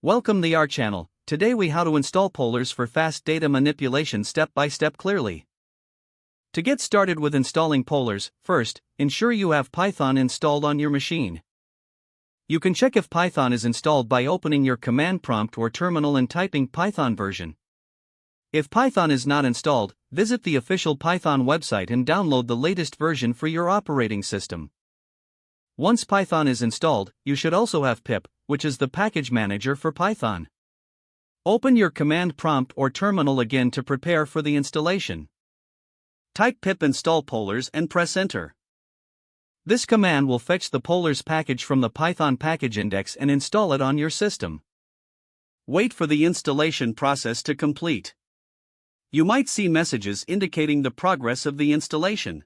Welcome to our channel. Today we how to install pollers for fast data manipulation step by step clearly. To get started with installing pollers, first, ensure you have Python installed on your machine. You can check if Python is installed by opening your command prompt or terminal and typing Python version. If Python is not installed, visit the official Python website and download the latest version for your operating system. Once Python is installed, you should also have pip, which is the package manager for Python. Open your command prompt or terminal again to prepare for the installation. Type pip install pollers and press enter. This command will fetch the pollers package from the Python package index and install it on your system. Wait for the installation process to complete. You might see messages indicating the progress of the installation.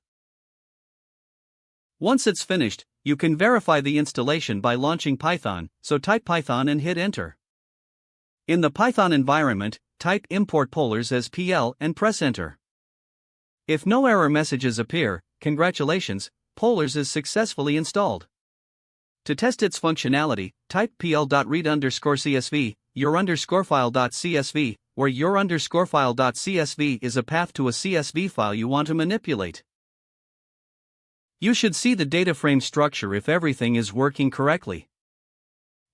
Once it's finished, you can verify the installation by launching Python, so type Python and hit enter. In the Python environment, type import pollers as PL and press enter. If no error messages appear, congratulations, pollers is successfully installed. To test its functionality, type pl.read_csv, your_file.csv, where your_file.csv is a path to a CSV file you want to manipulate. You should see the DataFrame structure if everything is working correctly.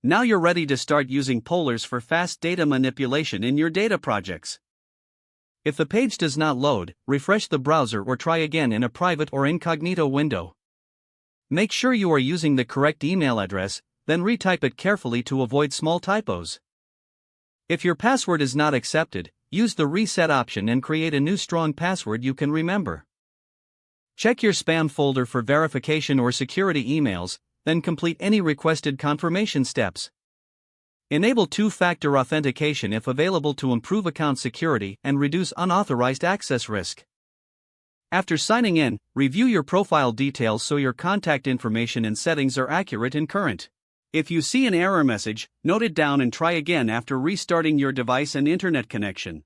Now you're ready to start using pollers for fast data manipulation in your data projects. If the page does not load, refresh the browser or try again in a private or incognito window. Make sure you are using the correct email address, then retype it carefully to avoid small typos. If your password is not accepted, use the reset option and create a new strong password you can remember. Check your spam folder for verification or security emails, then complete any requested confirmation steps. Enable two-factor authentication if available to improve account security and reduce unauthorized access risk. After signing in, review your profile details so your contact information and settings are accurate and current. If you see an error message, note it down and try again after restarting your device and internet connection.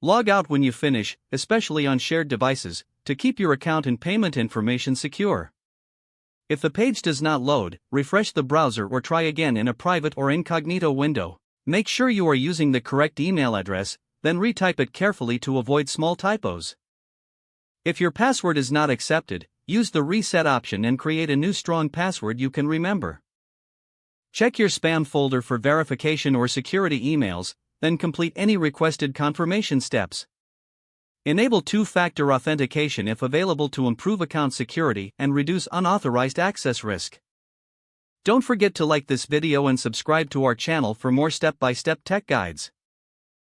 Log out when you finish, especially on shared devices, to keep your account and payment information secure. If the page does not load, refresh the browser or try again in a private or incognito window. Make sure you are using the correct email address, then retype it carefully to avoid small typos. If your password is not accepted, use the reset option and create a new strong password you can remember. Check your spam folder for verification or security emails, then complete any requested confirmation steps. Enable two-factor authentication if available to improve account security and reduce unauthorized access risk. Don't forget to like this video and subscribe to our channel for more step-by-step tech guides.